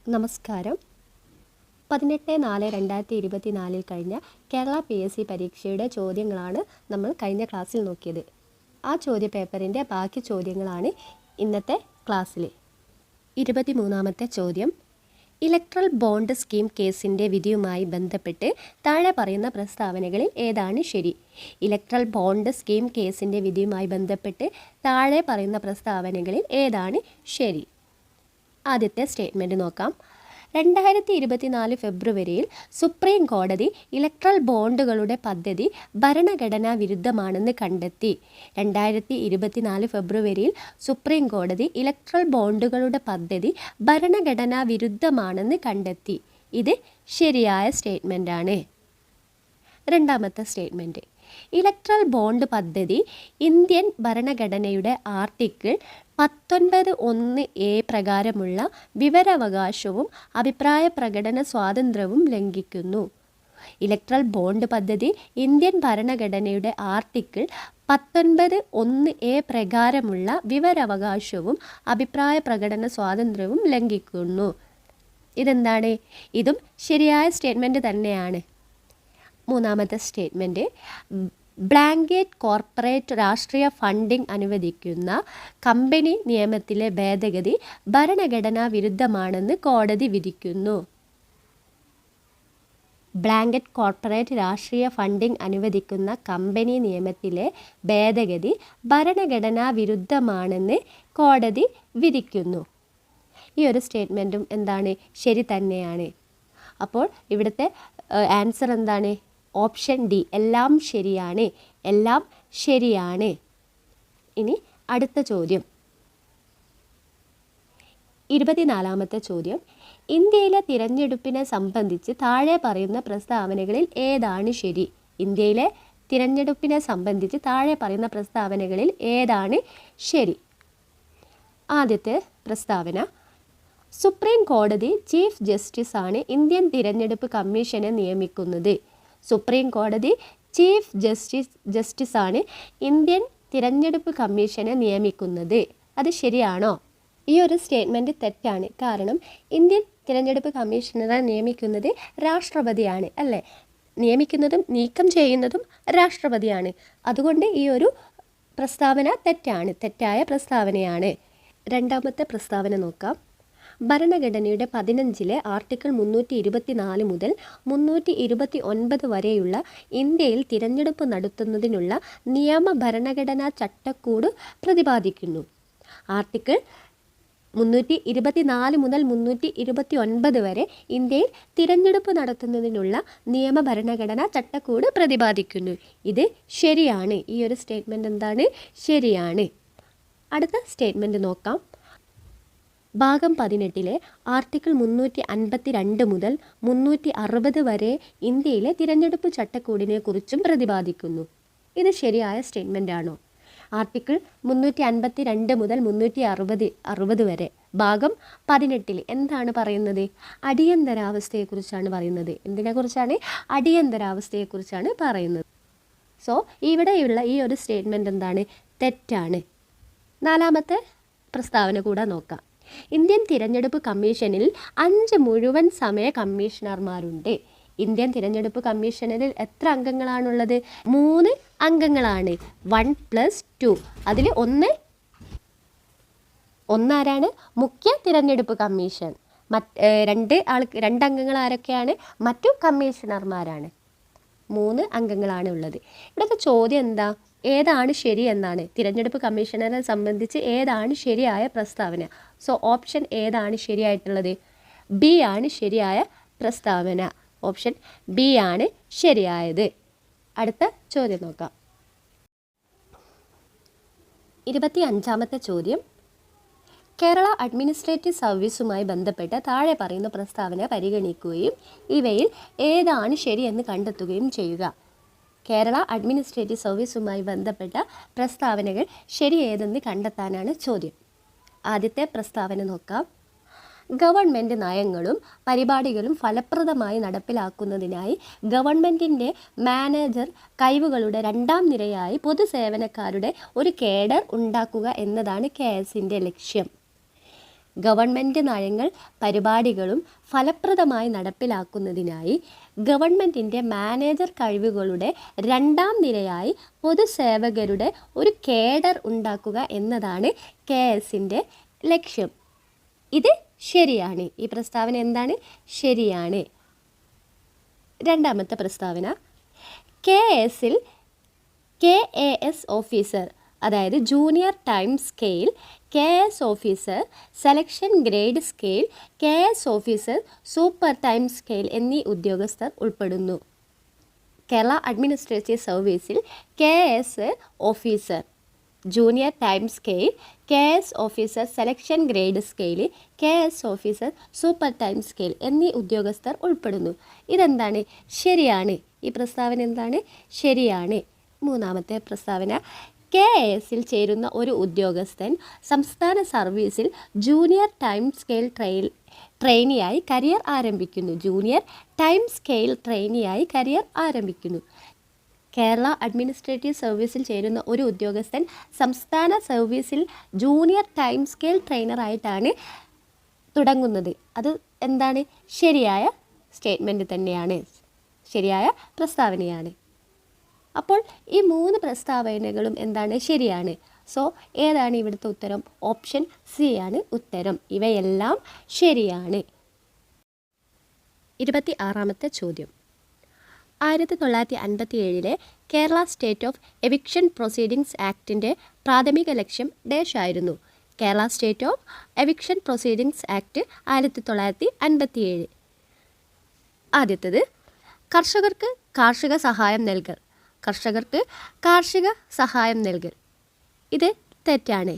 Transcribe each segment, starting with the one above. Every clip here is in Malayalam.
നമസ്കാരം. 18/4/2024 കഴിഞ്ഞ കേരള PSC പരീക്ഷയുടെ ചോദ്യങ്ങളാണ് നമ്മൾ കഴിഞ്ഞ ക്ലാസ്സിൽ നോക്കിയത്. ആ ചോദ്യപേപ്പറിൻ്റെ ബാക്കി ചോദ്യങ്ങളാണ് ഇന്നത്തെ ക്ലാസ്സിൽ. 23ാമത്തെ ചോദ്യം, ഇലക്ട്രൽ ബോണ്ട് സ്കീം കേസിൻ്റെ വിധിയുമായി ബന്ധപ്പെട്ട് താഴെ പറയുന്ന പ്രസ്താവനകളിൽ ഏതാണ് ശരി? ഇലക്ട്രൽ ബോണ്ട് സ്കീം കേസിൻ്റെ വിധിയുമായി ബന്ധപ്പെട്ട് താഴെ പറയുന്ന പ്രസ്താവനകളിൽ ഏതാണ് ശരി? ആദ്യത്തെ സ്റ്റേറ്റ്മെൻറ്റ് നോക്കാം. 2024 ഫെബ്രുവരിയിൽ സുപ്രീം കോടതി ഇലക്ട്രൽ ബോണ്ടുകളുടെ പദ്ധതി ഭരണഘടനാ വിരുദ്ധമാണെന്ന് കണ്ടെത്തി. 2024 ഫെബ്രുവരിയിൽ സുപ്രീം കോടതി ഇലക്ട്രൽ ബോണ്ടുകളുടെ പദ്ധതി ഭരണഘടനാ വിരുദ്ധമാണെന്ന് കണ്ടെത്തി. ഇത് ശരിയായ സ്റ്റേറ്റ്മെൻറ്റാണ്. രണ്ടാമത്തെ സ്റ്റേറ്റ്മെൻറ്റ്, ഇലക്ട്രൽ ബോണ്ട് പദ്ധതി ഇന്ത്യൻ ഭരണഘടനയുടെ ആർട്ടിക്കിൾ 19(1)(a) പ്രകാരമുള്ള വിവരാവകാശവും അഭിപ്രായ പ്രകടന സ്വാതന്ത്ര്യവും ലംഘിക്കുന്നു. ഇലക്ട്രൽ ബോണ്ട് പദ്ധതി ഇന്ത്യൻ ഭരണഘടനയുടെ ആർട്ടിക്കിൾ 19(1)(a) പ്രകാരമുള്ള വിവരാവകാശവും അഭിപ്രായ പ്രകടന സ്വാതന്ത്ര്യവും ലംഘിക്കുന്നു. ഇതെന്താണ്? ഇതും ശരിയായ സ്റ്റേറ്റ്മെൻറ്റ് തന്നെയാണ്. മൂന്നാമത്തെ സ്റ്റേറ്റ്മെൻറ്റ്, ബ്ലാങ്കറ്റ് കോർപ്പറേറ്റ് രാഷ്ട്രീയ ഫണ്ടിംഗ് അനുവദിക്കുന്ന കമ്പനി നിയമത്തിലെ ഭേദഗതി ഭരണഘടനാ വിരുദ്ധമാണെന്ന് കോടതി വിധിക്കുന്നു. ബ്ലാങ്കറ്റ് കോർപ്പറേറ്റ് രാഷ്ട്രീയ ഫണ്ടിംഗ് അനുവദിക്കുന്ന കമ്പനി നിയമത്തിലെ ഭേദഗതി ഭരണഘടനാ വിരുദ്ധമാണെന്ന് കോടതി വിധിക്കുന്നു. ഈ ഒരു സ്റ്റേറ്റ്മെൻറ്റും എന്താണ്? ശരി തന്നെയാണ്. അപ്പോൾ ഇവിടുത്തെ ആൻസർ എന്താണ്? ഓപ്ഷൻ ഡി, എല്ലാം ശരിയാണ്. എല്ലാം ശരിയാണ്. ഇനി അടുത്ത ചോദ്യം, 24ാമത്തെ ചോദ്യം, ഇന്ത്യയിലെ തിരഞ്ഞെടുപ്പിനെ സംബന്ധിച്ച് താഴെ പറയുന്ന പ്രസ്താവനകളിൽ ഏതാണ് ശരി? ഇന്ത്യയിലെ തിരഞ്ഞെടുപ്പിനെ സംബന്ധിച്ച് താഴെ പറയുന്ന പ്രസ്താവനകളിൽ ഏതാണ് ശരി? ആദ്യത്തെ പ്രസ്താവന, സുപ്രീം കോടതി ചീഫ് ജസ്റ്റിസാണ് ഇന്ത്യൻ തിരഞ്ഞെടുപ്പ് കമ്മീഷനെ നിയമിക്കുന്നത്. സുപ്രീം കോടതി ചീഫ് ജസ്റ്റിസാണ് ഇന്ത്യൻ തിരഞ്ഞെടുപ്പ് കമ്മീഷനെ നിയമിക്കുന്നത്. അത് ശരിയാണോ? ഈ ഒരു സ്റ്റേറ്റ്മെൻറ്റ് തെറ്റാണ്. കാരണം ഇന്ത്യൻ തിരഞ്ഞെടുപ്പ് കമ്മീഷണറെ നിയമിക്കുന്നത് രാഷ്ട്രപതിയാണ്, അല്ലേ? നിയമിക്കുന്നതും നീക്കം ചെയ്യുന്നതും രാഷ്ട്രപതിയാണ്. അതുകൊണ്ട് ഈ ഒരു പ്രസ്താവന തെറ്റാണ്, തെറ്റായ പ്രസ്താവനയാണ്. രണ്ടാമത്തെ പ്രസ്താവന നോക്കാം. ഭരണഘടനയുടെ 15-ലെ ആർട്ടിക്കിൾ 324 മുതൽ 329 വരെയുള്ള ഇന്ത്യയിൽ തിരഞ്ഞെടുപ്പ് നടത്തുന്നതിനുള്ള നിയമ ഭരണഘടനാ ചട്ടക്കൂട് പ്രതിപാദിക്കുന്നു. ആർട്ടിക്കിൾ 324 മുതൽ 329 വരെ ഇന്ത്യയിൽ തിരഞ്ഞെടുപ്പ് നടത്തുന്നതിനുള്ള നിയമ ഭരണഘടനാ ചട്ടക്കൂട് പ്രതിപാദിക്കുന്നു. ഇത് ശരിയാണ്. ഈ ഒരു സ്റ്റേറ്റ്മെൻറ്റ് എന്താണ്? ശരിയാണ്. അടുത്ത സ്റ്റേറ്റ്മെൻറ്റ് നോക്കാം. ഭാഗം 18-ലെ ആർട്ടിക്കിൾ 352 മുതൽ 360 വരെ ഇന്ത്യയിലെ തിരഞ്ഞെടുപ്പ് ചട്ടക്കൂടിനെ കുറിച്ചും പ്രതിപാദിക്കുന്നു. ഇത് ശരിയായ സ്റ്റേറ്റ്മെൻ്റ് ആണോ? ആർട്ടിക്കിൾ 352 മുതൽ 360 വരെ ഭാഗം 18-ൽ എന്താണ് പറയുന്നത്? അടിയന്തരാവസ്ഥയെക്കുറിച്ചാണ് പറയുന്നത്. എന്തിനെക്കുറിച്ചാണ്? അടിയന്തരാവസ്ഥയെക്കുറിച്ചാണ് പറയുന്നത്. സോ ഇവിടെയുള്ള ഈ ഒരു സ്റ്റേറ്റ്മെൻറ്റ് എന്താണ്? തെറ്റാണ്. നാലാമത്തെ പ്രസ്താവന കൂടെ നോക്കാം. ഇന്ത്യൻ തിരഞ്ഞെടുപ്പ് കമ്മീഷനിൽ 5 മുഴുവൻ സമയ കമ്മീഷണർമാരുണ്ട്. ഇന്ത്യൻ തിരഞ്ഞെടുപ്പ് കമ്മീഷനിൽ എത്ര അംഗങ്ങളാണുള്ളത്? 3 അംഗങ്ങളാണ്. 1+2. അതിൽ ഒന്നാരാണ്? മുഖ്യ തിരഞ്ഞെടുപ്പ് കമ്മീഷൻ. രണ്ട് അംഗങ്ങൾ ആരൊക്കെയാണ്? മറ്റു കമ്മീഷണർമാരാണ്. 3 അംഗങ്ങളാണ് ഉള്ളത്. ഇവിടുത്തെ ചോദ്യം എന്താ? ഏതാണ് ശരി എന്നാണ്. തിരഞ്ഞെടുപ്പ് കമ്മീഷണറെ സംബന്ധിച്ച് ഏതാണ് ശരിയായ പ്രസ്താവന? സോ ഓപ്ഷൻ ഏതാണ് ശരിയായിട്ടുള്ളത്? ബി ആണ് ശരിയായ പ്രസ്താവന. ഓപ്ഷൻ ബി ആണ് ശരിയായത്. അടുത്ത ചോദ്യം നോക്കാം. 25ാമത്തെ ചോദ്യം, കേരള അഡ്മിനിസ്ട്രേറ്റീവ് സർവീസുമായി ബന്ധപ്പെട്ട താഴെ പറയുന്ന പ്രസ്താവന പരിഗണിക്കുകയും ഇവയിൽ ഏതാണ് ശരിയെന്ന് കണ്ടെത്തുകയും ചെയ്യുക. കേരള അഡ്മിനിസ്ട്രേറ്റീവ് സർവീസുമായി ബന്ധപ്പെട്ട പ്രസ്താവനകൾ ശരി ഏതെന്ന് കണ്ടെത്താനാണ് ചോദ്യം. ആദ്യത്തെ പ്രസ്താവന നോക്കാം. ഗവൺമെൻറ് നയങ്ങളും പരിപാടികളും ഫലപ്രദമായി നടപ്പിലാക്കുന്നതിനായി ഗവൺമെൻറ്റിൻ്റെ മാനേജർ കഴിവുകളുടെ 2ാം നിരയായി പൊതുസേവനക്കാരുടെ ഒരു കേഡർ ഉണ്ടാക്കുക എന്നതാണ് KSൻ്റെ ലക്ഷ്യം. ഗവൺമെൻറ് നയങ്ങൾ പരിപാടികളും ഫലപ്രദമായി നടപ്പിലാക്കുന്നതിനായി ഗവൺമെൻറ്റിൻ്റെ മാനേജർ കഴിവുകളുടെ രണ്ടാം നിരയായി പൊതുസേവകരുടെ ഒരു കേഡർ ഉണ്ടാക്കുക എന്നതാണ് KSൻ്റെ ലക്ഷ്യം. ഇത് ശരിയാണ്. ഈ പ്രസ്താവന എന്താണ്? ശരിയാണ്. രണ്ടാമത്തെ പ്രസ്താവന, KSൽ KAS ഓഫീസർ, അതായത് junior time scale, KS officer, selection grade scale, KS officer, super time scale എന്നീ ഉദ്യോഗസ്ഥർ ഉൾപ്പെടുന്നു. കേരള അഡ്മിനിസ്ട്രേറ്റീവ് സർവീസിൽ KS officer, junior time scale, KS officer, selection grade scale, KS officer, super time scale എന്നീ ഉദ്യോഗസ്ഥർ ഉൾപ്പെടുന്നു. ഇതെന്താണ്? ശരിയാണ്. ഈ പ്രസ്താവന എന്താണ്? ശരിയാണ്. മൂന്നാമത്തെ പ്രസ്താവന, KSൽ ചേരുന്ന ഒരു ഉദ്യോഗസ്ഥൻ സംസ്ഥാന സർവീസിൽ ജൂനിയർ ടൈം സ്കെയിൽ ട്രെയിനിയായി കരിയർ ആരംഭിക്കുന്നു. ജൂനിയർ ടൈം സ്കെയിൽ ട്രെയിനിയായി കരിയർ ആരംഭിക്കുന്നു. കേരള അഡ്മിനിസ്ട്രേറ്റീവ് സർവീസിൽ ചേരുന്ന ഒരു ഉദ്യോഗസ്ഥൻ സംസ്ഥാന സർവീസിൽ ജൂനിയർ ടൈം സ്കെയിൽ ട്രെയിനറായിട്ടാണ് തുടങ്ങുന്നത്. അത് എന്താണ്? ശരിയായ സ്റ്റേറ്റ്മെൻറ്റ് തന്നെയാണ്, ശരിയായ പ്രസ്താവനയാണ്. അപ്പോൾ ഈ 3 പ്രസ്താവനകളും എന്താണ്? ശരിയാണ്. സോ ഏതാണ് ഇവിടുത്തെ ഉത്തരം? ഓപ്ഷൻ സി ആണ് ഉത്തരം. ഇവയെല്ലാം ശരിയാണ്. 26ാമത്തെ ചോദ്യം, 1957 Kerala state of eviction proceedings ആക്ടിൻ്റെ പ്രാഥമിക ലക്ഷ്യം ഡാഷ് ആയിരുന്നു. Kerala state of eviction proceedings act 1957. ആദ്യത്തേത്, കർഷകർക്ക് കാർഷിക സഹായം നൽകൽ. കർഷകർക്ക് കാർഷിക സഹായം നൽകൽ. ഇത് തെറ്റാണ്.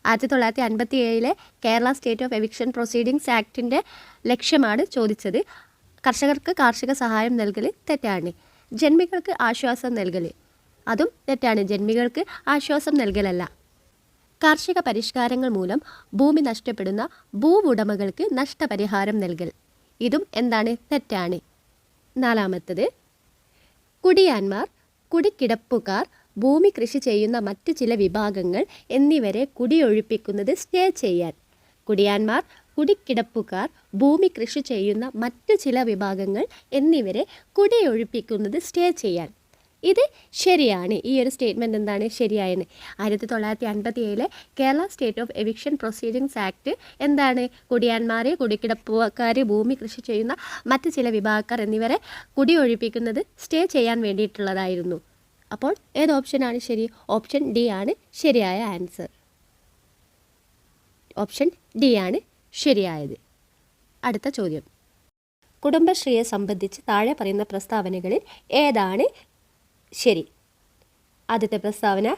1957 Kerala state of eviction proceedings ആക്ടിൻ്റെ ലക്ഷ്യമാണ് ചോദിച്ചത്. കർഷകർക്ക് കാർഷിക സഹായം നൽകൽ തെറ്റാണ്. ജന്മികൾക്ക് ആശ്വാസം നൽകൽ, അതും തെറ്റാണ്. ജന്മികൾക്ക് ആശ്വാസം നൽകലല്ല. കാർഷിക പരിഷ്കാരങ്ങൾ മൂലം ഭൂമി നഷ്ടപ്പെടുന്ന ഭൂവുടമകൾക്ക് നഷ്ടപരിഹാരം നൽകൽ, ഇതും എന്താണ്? തെറ്റാണ്. നാലാമത്തത്, കുടിയാന്മാർ, കുടിക്കിടപ്പുകാർ, ഭൂമി കൃഷി ചെയ്യുന്ന മറ്റു ചില വിഭാഗങ്ങൾ എന്നിവരെ കുടിയൊഴിപ്പിക്കുന്നത് സ്റ്റേ ചെയ്യാൻ. കുടിയാന്മാർ, കുടിക്കിടപ്പുകാർ, ഭൂമി കൃഷി ചെയ്യുന്ന മറ്റു ചില വിഭാഗങ്ങൾ എന്നിവരെ കുടിയൊഴിപ്പിക്കുന്നത് സ്റ്റേ ചെയ്യാൻ. ഇത് ശരിയാണ്. ഈ ഒരു സ്റ്റേറ്റ്മെൻറ്റ് എന്താണ്? ശരിയാണ്. 1957 Kerala state of eviction proceedings act എന്താണ്? കുടിയാന്മാരെ, കുടിക്കിടപ്പുകാർ, ഭൂമി കൃഷി ചെയ്യുന്ന മറ്റ് ചില വിഭാഗക്കാർ എന്നിവരെ കുടിയൊഴിപ്പിക്കുന്നത് സ്റ്റേ ചെയ്യാൻ വേണ്ടിയിട്ടുള്ളതായിരുന്നു. അപ്പോൾ ഏത് ഓപ്ഷനാണ് ശരി? ഓപ്ഷൻ ഡി ആണ് ശരിയായ ആൻസർ. ഓപ്ഷൻ ഡി ആണ് ശരിയായത്. അടുത്ത ചോദ്യം, കുടുംബശ്രീയെ സംബന്ധിച്ച് താഴെ പറയുന്ന പ്രസ്താവനകളിൽ ഏതാണ് ശരി? ആദ്യത്തെ പ്രസ്താവന,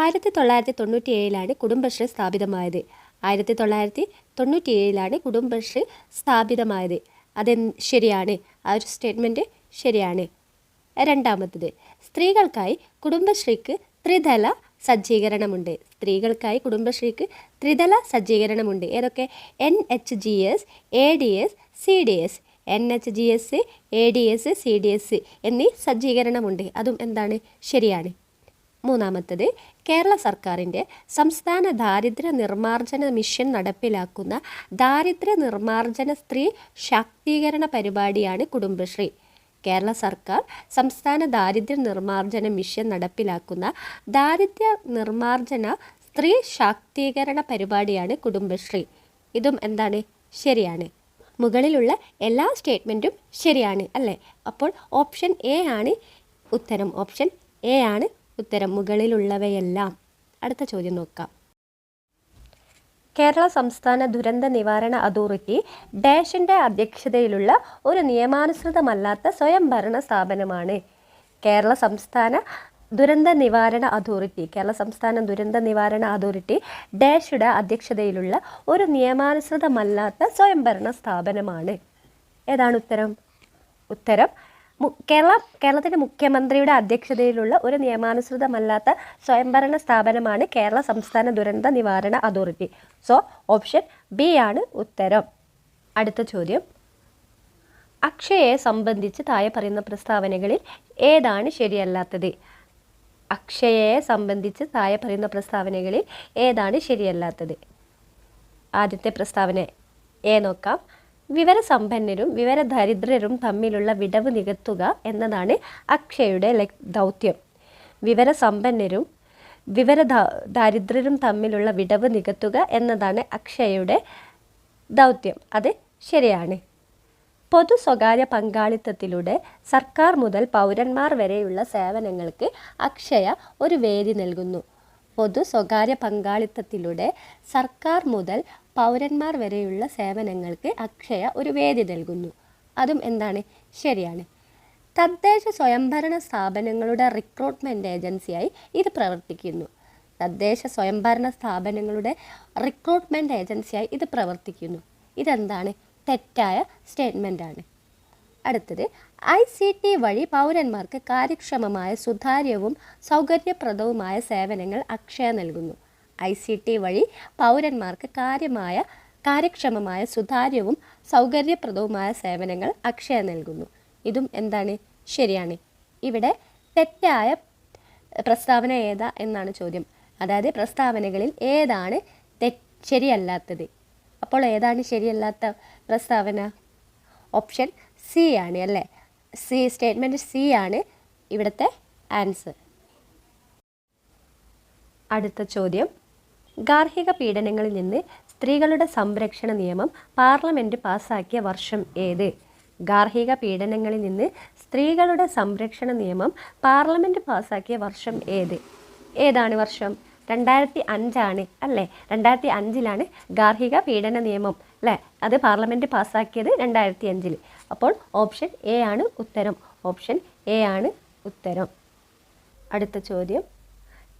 1997 കുടുംബശ്രീ സ്ഥാപിതമായത്. 1997 കുടുംബശ്രീ സ്ഥാപിതമായത്. അത് ശരിയാണ്. ആ ഒരു സ്റ്റേറ്റ്മെൻറ്റ് ശരിയാണ്. രണ്ടാമത്തത്, സ്ത്രീകൾക്കായി കുടുംബശ്രീക്ക് ത്രിതല സജ്ജീകരണമുണ്ട്. സ്ത്രീകൾക്കായി കുടുംബശ്രീക്ക് ത്രിതല സജ്ജീകരണമുണ്ട്. ഏതൊക്കെ? NHGS, ADS, CDS. NHGS, ADS, CDS എന്നീ സജ്ജീകരണമുണ്ട്. അതും എന്താണ്? ശരിയാണ്. മൂന്നാമത്തത്, കേരള സർക്കാരിൻ്റെ സംസ്ഥാന ദാരിദ്ര്യ നിർമ്മാർജ്ജന മിഷൻ നടപ്പിലാക്കുന്ന ദാരിദ്ര്യ നിർമ്മാർജ്ജന സ്ത്രീ ശാക്തീകരണ പരിപാടിയാണ് കുടുംബശ്രീ. കേരള സർക്കാർ സംസ്ഥാന ദാരിദ്ര്യ നിർമ്മാർജ്ജന മിഷൻ നടപ്പിലാക്കുന്ന ദാരിദ്ര്യ നിർമ്മാർജ്ജന സ്ത്രീ ശാക്തീകരണ പരിപാടിയാണ് കുടുംബശ്രീ. ഇതും എന്താണ്? ശരിയാണ്. മുകളിലുള്ള എല്ലാ സ്റ്റേറ്റ്മെൻറ്റും ശരിയാണ് അല്ലേ? അപ്പോൾ ഓപ്ഷൻ എ ആണ് ഉത്തരം. ഓപ്ഷൻ എ ആണ് ഉത്തരം, മുകളിലുള്ളവയെല്ലാം. അടുത്ത ചോദ്യം നോക്കാം. കേരള സംസ്ഥാന ദുരന്ത നിവാരണ അതോറിറ്റി ഡാഷിൻ്റെ അധ്യക്ഷതയിലുള്ള ഒരു നിയമാനുസൃതമല്ലാത്ത സ്വയംഭരണ സ്ഥാപനമാണ്. കേരള സംസ്ഥാന ദുരന്ത നിവാരണ അതോറിറ്റി ഡാഷുടെ അധ്യക്ഷതയിലുള്ള ഒരു നിയമാനുസൃതമല്ലാത്ത സ്വയംഭരണ സ്ഥാപനമാണ്. ഏതാണ് ഉത്തരം? ഉത്തരം കേരളത്തിൻ്റെ മുഖ്യമന്ത്രിയുടെ അധ്യക്ഷതയിലുള്ള ഒരു നിയമാനുസൃതമല്ലാത്ത സ്വയംഭരണ സ്ഥാപനമാണ് കേരള സംസ്ഥാന ദുരന്ത നിവാരണ അതോറിറ്റി. സോ ഓപ്ഷൻ ബി ആണ് ഉത്തരം. അടുത്ത ചോദ്യം, അക്ഷയയെ സംബന്ധിച്ച് താഴെ പറയുന്ന പ്രസ്താവനകളിൽ ഏതാണ് ശരിയല്ലാത്തത്? അക്ഷയയെ സംബന്ധിച്ച് താഴെ പറയുന്ന പ്രസ്താവനകളിൽ ഏതാണ് ശരിയല്ലാത്തത്? ആദ്യത്തെ പ്രസ്താവന എ നോക്കാം. വിവരസമ്പന്നരും വിവരദരിദ്രരും തമ്മിലുള്ള വിടവ് നികത്തുക എന്നതാണ് അക്ഷയയുടെ ദൗത്യം. വിവരസമ്പന്നരും ദരിദ്രരും തമ്മിലുള്ള വിടവ് നികത്തുക എന്നതാണ് അക്ഷയയുടെ ദൗത്യം. അത് ശരിയാണ്. പൊതു സ്വകാര്യ പങ്കാളിത്തത്തിലൂടെ സർക്കാർ മുതൽ പൗരന്മാർ വരെയുള്ള സേവനങ്ങൾക്ക് അക്ഷയ ഒരു വേദി നൽകുന്നു. പൊതു സ്വകാര്യ പങ്കാളിത്തത്തിലൂടെ സർക്കാർ മുതൽ പൗരന്മാർ വരെയുള്ള സേവനങ്ങൾക്ക് അക്ഷയ ഒരു വേദി നൽകുന്നു. അതും എന്താണ്? ശരിയാണ്. തദ്ദേശ സ്വയംഭരണ സ്ഥാപനങ്ങളുടെ റിക്രൂട്ട്മെൻറ്റ് ഏജൻസിയായി ഇത് പ്രവർത്തിക്കുന്നു. തദ്ദേശ സ്വയംഭരണ സ്ഥാപനങ്ങളുടെ റിക്രൂട്ട്മെൻറ്റ് ഏജൻസിയായി ഇത് പ്രവർത്തിക്കുന്നു. ഇതെന്താണ്? തെറ്റായ സ്റ്റേറ്റ്മെൻറ്റാണ്. അടുത്തത്, ICT വഴി പൗരന്മാർക്ക് കാര്യക്ഷമമായ സുതാര്യവും സൗകര്യപ്രദവുമായ സേവനങ്ങൾ അക്ഷയ നൽകുന്നു. ICT വഴി പൗരന്മാർക്ക് കാര്യക്ഷമമായ സുതാര്യവും സൗകര്യപ്രദവുമായ സേവനങ്ങൾ അക്ഷയ നൽകുന്നു. ഇതും എന്താണ്? ശരിയാണ്. ഇവിടെ തെറ്റായ പ്രസ്താവന ഏതാ എന്നാണ് ചോദ്യം. അതായത് പ്രസ്താവനകളിൽ ഏതാണ് ശരിയല്ലാത്തത്. അപ്പോൾ ഏതാണ് ശരിയല്ലാത്ത പ്രസ്താവന? ഓപ്ഷൻ സി ആണ് അല്ലേ? സ്റ്റേറ്റ്മെൻറ്റ് സി ആണ് ഇവിടുത്തെ ആൻസർ. അടുത്ത ചോദ്യം, ഗാർഹിക പീഡനങ്ങളിൽ നിന്ന് സ്ത്രീകളുടെ സംരക്ഷണ നിയമം പാർലമെൻറ്റ് പാസാക്കിയ വർഷം ഏത്? ഗാർഹിക പീഡനങ്ങളിൽ നിന്ന് സ്ത്രീകളുടെ സംരക്ഷണ നിയമം പാർലമെൻറ്റ് പാസാക്കിയ വർഷം ഏത്? ഏതാണ് വർഷം? 2005 അല്ലേ? 2005 ഗാർഹിക പീഡന നിയമം അല്ലേ? അത് പാർലമെൻറ്റ് പാസ്സാക്കിയത് 2005. അപ്പോൾ ഓപ്ഷൻ എ ആണ് ഉത്തരം. ഓപ്ഷൻ എ ആണ് ഉത്തരം. അടുത്ത ചോദ്യം,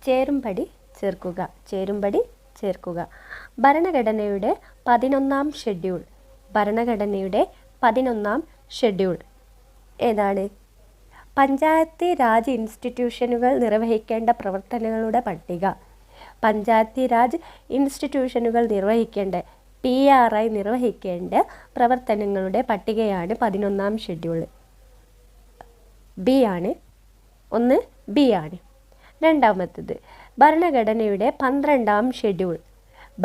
ചേരുംപടി ചേർക്കുക. ചേരുംപടി ചേർക്കുക. ഭരണഘടനയുടെ 11ാം ഷെഡ്യൂൾ. ഭരണഘടനയുടെ 11ാം ഷെഡ്യൂൾ ഏതാണ്? പഞ്ചായത്തി രാജ് ഇൻസ്റ്റിറ്റ്യൂഷനുകൾ നിർവഹിക്കേണ്ട പ്രവർത്തനങ്ങളുടെ പട്ടിക. പഞ്ചായത്തി രാജ് ഇൻസ്റ്റിറ്റ്യൂഷനുകൾ നിർവഹിക്കേണ്ട PRI നിർവഹിക്കേണ്ട പ്രവർത്തനങ്ങളുടെ പട്ടികയാണ് 11ാം ഷെഡ്യൂൾ. ബി ആണ്. ഒന്ന് ബി ആണ്. രണ്ടാമത്തേത്, ഭരണഘടനയുടെ 12ാം ഷെഡ്യൂൾ.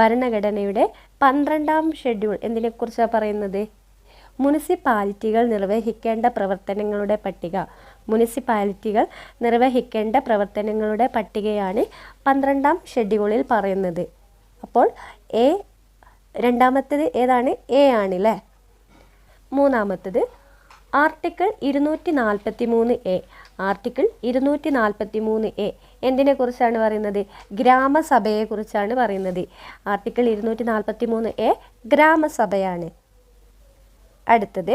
ഭരണഘടനയുടെ 12ാം ഷെഡ്യൂൾ എന്തിനെക്കുറിച്ചാണ് പറയുന്നത്? മുനിസിപ്പാലിറ്റികൾ നിർവഹിക്കേണ്ട പ്രവർത്തനങ്ങളുടെ പട്ടിക. മുനിസിപ്പാലിറ്റികൾ നിർവഹിക്കേണ്ട പ്രവർത്തനങ്ങളുടെ പട്ടികയാണ് 12ാം ഷെഡ്യൂളിൽ പറയുന്നത്. അപ്പോൾ രണ്ടാമത്തേത് ഏതാണ്? എ ആണല്ലേ. മൂന്നാമത്തേത്, ആർട്ടിക്കിൾ 243A. ആർട്ടിക്കിൾ 243A എന്തിനെക്കുറിച്ചാണ് പറയുന്നത്? ഗ്രാമസഭയെക്കുറിച്ചാണ് പറയുന്നത്. Article 243A ഗ്രാമസഭയാണ്. അടുത്തത്,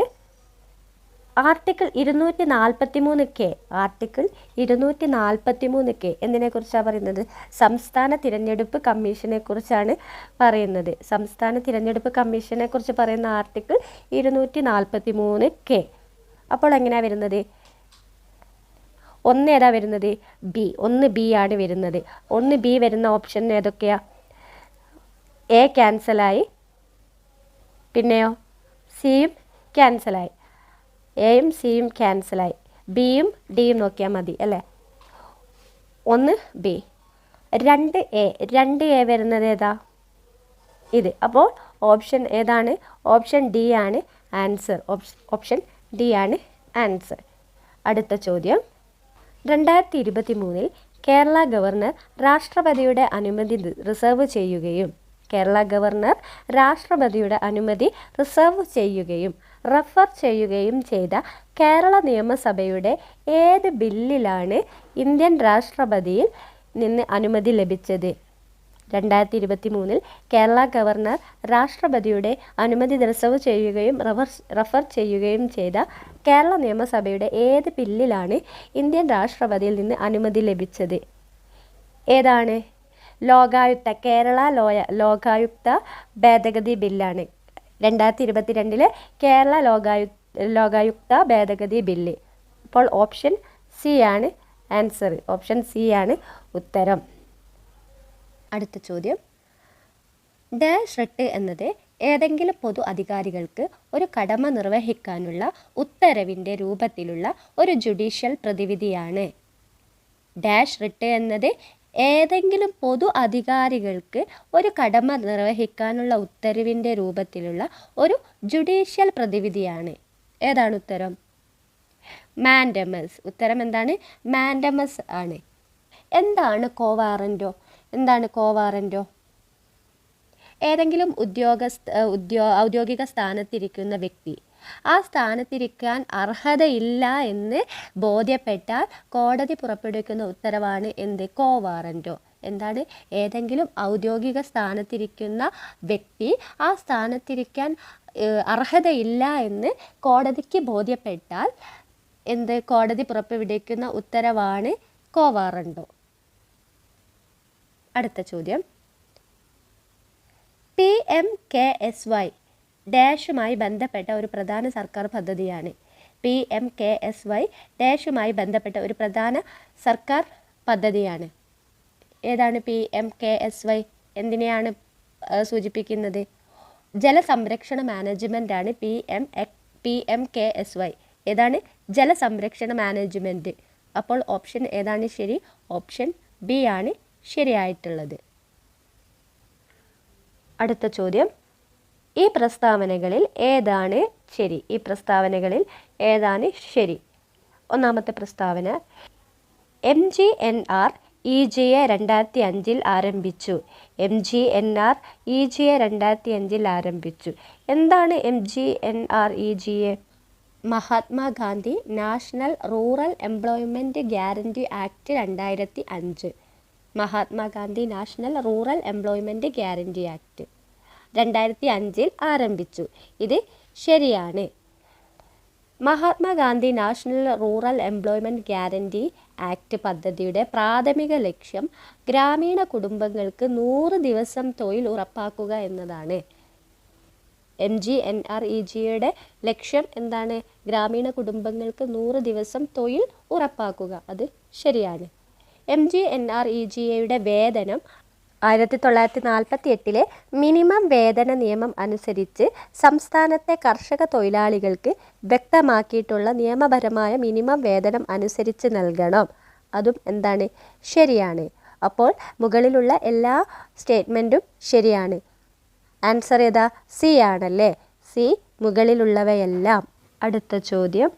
ആർട്ടിക്കിൾ 243K. ആർട്ടിക്കിൾ 243K എന്തിനെക്കുറിച്ചാണ് പറയുന്നത്? സംസ്ഥാന തിരഞ്ഞെടുപ്പ് കമ്മീഷനെ കുറിച്ചാണ് പറയുന്നത്. സംസ്ഥാന തിരഞ്ഞെടുപ്പ് കമ്മീഷനെ കുറിച്ച് പറയുന്ന ആർട്ടിക്കിൾ 243K. അപ്പോൾ എങ്ങനെയാണ് വരുന്നത്? ഒന്ന് ഏതാ വരുന്നത്? ബി. ഒന്ന് ബി ആണ് വരുന്നത്. ഒന്ന് ബി വരുന്ന ഓപ്ഷൻ ഏതൊക്കെയാ? എ ക്യാൻസലായി, പിന്നെയോ സിയും ക്യാൻസലായി. എയും സിയും ക്യാൻസലായി. ബിയും ഡിയും നോക്കിയാൽ മതി അല്ലേ? ഒന്ന് ബി. 2A വരുന്നത് ഏതാ? ഇത്. അപ്പോൾ ഓപ്ഷൻ ഏതാണ്? ഓപ്ഷൻ ഡി ആണ് ആൻസർ. ഓപ്ഷൻ ഡി ആണ് ആൻസർ. അടുത്ത ചോദ്യം, 2023 കേരള ഗവർണർ രാഷ്ട്രപതിയുടെ അനുമതി റിസർവ് ചെയ്യുകയും കേരള ഗവർണർ രാഷ്ട്രപതിയുടെ അനുമതി റിസർവ് ചെയ്യുകയും റഫർ ചെയ്യുകയും ചെയ്ത കേരള നിയമസഭയുടെ ഏത് ബില്ലിലാണ് ഇന്ത്യൻ രാഷ്ട്രപതിയിൽ നിന്ന് അനുമതി ലഭിച്ചത്? 2023 കേരള ഗവർണർ രാഷ്ട്രപതിയുടെ അനുമതി റിസർവ് ചെയ്യുകയും റഫർ ചെയ്യുകയും ചെയ്ത കേരള നിയമസഭയുടെ ഏത് ബില്ലിലാണ് ഇന്ത്യൻ രാഷ്ട്രപതിയിൽ നിന്ന് അനുമതി ലഭിച്ചത്? ഏതാണ്? ലോകായുക്ത കേരള ലോകായുക്ത ഭേദഗതി ബില്ലാണ്. 2022 കേരള ലോകായുക്ത ഭേദഗതി ബില്ല്. അപ്പോൾ ഓപ്ഷൻ സി ആണ് ആൻസർ. ഓപ്ഷൻ സി ആണ് ഉത്തരം. അടുത്ത ചോദ്യം, ഡാഷ് റിട്ട് എന്നത് ഏതെങ്കിലും പൊതു അധികാരികൾക്ക് ഒരു കടമ നിർവഹിക്കാനുള്ള ഉത്തരവിൻ്റെ രൂപത്തിലുള്ള ഒരു ജുഡീഷ്യൽ പ്രതിവിധിയാണ്. ഡാഷ് റിട്ട് എന്നത് ഏതെങ്കിലും പൊതു അധികാരികൾക്ക് ഒരു കടമ നിർവഹിക്കാനുള്ള ഉത്തരവിൻ്റെ രൂപത്തിലുള്ള ഒരു ജുഡീഷ്യൽ പ്രതിവിധിയാണ്. ഏതാണ് ഉത്തരം? മാൻഡമസ്. ഉത്തരം എന്താണ്? മാൻഡമസ് ആണ്. എന്താണ് കോവാറൻറ്റോ? എന്താണ് കോവാറൻറ്റോ? ഏതെങ്കിലും ഔദ്യോഗിക സ്ഥാനത്തിരിക്കുന്ന വ്യക്തി ആ സ്ഥാനത്തിരിക്കാൻ അർഹതയില്ല എന്ന് ബോധ്യപ്പെട്ടാൽ കോടതി പുറപ്പെടുവിക്കുന്ന ഉത്തരവാണ് എന്ത്? കോവാറൻറ്റോ. എന്താണ്? ഏതെങ്കിലും ഔദ്യോഗിക സ്ഥാനത്തിരിക്കുന്ന വ്യക്തി ആ സ്ഥാനത്തിരിക്കാൻ അർഹതയില്ല എന്ന് കോടതിക്ക് ബോധ്യപ്പെട്ടാൽ എന്ത്? കോടതി പുറപ്പെടുവിക്കുന്ന ഉത്തരവാണ് കോവാറൻറ്റോ. അടുത്ത ചോദ്യം, PMKSY ഡാഷുമായി ബന്ധപ്പെട്ട ഒരു പ്രധാന സർക്കാർ പദ്ധതിയാണ്. PMKSY ഡാഷുമായി ബന്ധപ്പെട്ട ഒരു പ്രധാന സർക്കാർ പദ്ധതിയാണ്. ഏതാണ് PMKSY? എന്തിനെയാണ് സൂചിപ്പിക്കുന്നത്? ജലസംരക്ഷണ മാനേജ്മെൻറ്റാണ് PMKSY. ഏതാണ്? ജലസംരക്ഷണ മാനേജ്മെൻറ്റ്. അപ്പോൾ ഓപ്ഷൻ ഏതാണ് ശരി? ഓപ്ഷൻ ബി ആണ് ശരിയായിട്ടുള്ളത്. അടുത്ത ചോദ്യം, ഈ പ്രസ്താവനകളിൽ ഏതാണ് ശരി? ഈ പ്രസ്താവനകളിൽ ഏതാണ് ശരി? ഒന്നാമത്തെ പ്രസ്താവന, MGNREGA 2005 ആരംഭിച്ചു. MGNREGA 2005 ആരംഭിച്ചു. എന്താണ് MGNREGA? Mahatma Gandhi national rural employment guarantee act 2005. Mahatma Gandhi national rural employment guarantee act 2005 ആരംഭിച്ചു. ഇത് ശരിയാണ്. Mahatma Gandhi national rural employment guarantee act പദ്ധതിയുടെ പ്രാഥമിക ലക്ഷ്യം ഗ്രാമീണ കുടുംബങ്ങൾക്ക് 100 ദിവസം തൊഴിൽ ഉറപ്പാക്കുക എന്നതാണ്. MGNREGAയുടെ ലക്ഷ്യം എന്താണ്? ഗ്രാമീണ കുടുംബങ്ങൾക്ക് 100 ദിവസം തൊഴിൽ ഉറപ്പാക്കുക. അത് ശരിയാണ്. MGNREGAയുടെ വേതനം 1948 മിനിമം വേതന നിയമം അനുസരിച്ച് സംസ്ഥാനത്തെ കർഷക തൊഴിലാളികൾക്ക് വ്യക്തമാക്കിയിട്ടുള്ള നിയമപരമായ മിനിമം വേതനം അനുസരിച്ച് നൽകണം. അതും എന്താണ്? ശരിയാണ്. അപ്പോൾ മുകളിലുള്ള എല്ലാ സ്റ്റേറ്റ്മെൻറ്റും ശരിയാണ്. ആൻസർ ഏതാ? സി ആണല്ലേ. സി, മുകളിലുള്ളവയെല്ലാം. അടുത്ത ചോദ്യം,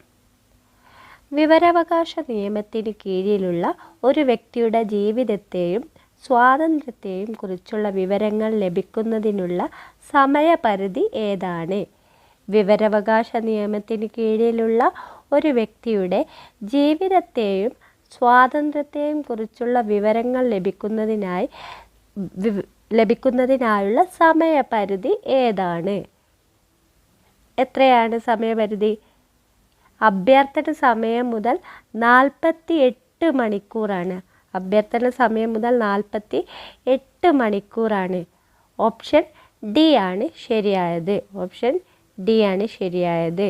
വിവരാവകാശ നിയമത്തിന് കീഴിലുള്ള ഒരു വ്യക്തിയുടെ ജീവിതത്തെയും സ്വാതന്ത്ര്യത്തെയും കുറിച്ചുള്ള വിവരങ്ങൾ ലഭിക്കുന്നതിനുള്ള സമയപരിധി ഏതാണ്? വിവരാവകാശ നിയമത്തിന് കീഴിലുള്ള ഒരു വ്യക്തിയുടെ ജീവിതത്തെയും സ്വാതന്ത്ര്യത്തെയും കുറിച്ചുള്ള വിവരങ്ങൾ ലഭിക്കുന്നതിനായുള്ള സമയപരിധി ഏതാണ്? എത്രയാണ് സമയപരിധി? അഭ്യർത്ഥന സമയം മുതൽ 48 മണിക്കൂറാണ്. അഭ്യർത്ഥന സമയം മുതൽ 48 മണിക്കൂറാണ്. ഓപ്ഷൻ ഡി ആണ് ശരിയായത്. ഓപ്ഷൻ ഡി ആണ് ശരിയായത്.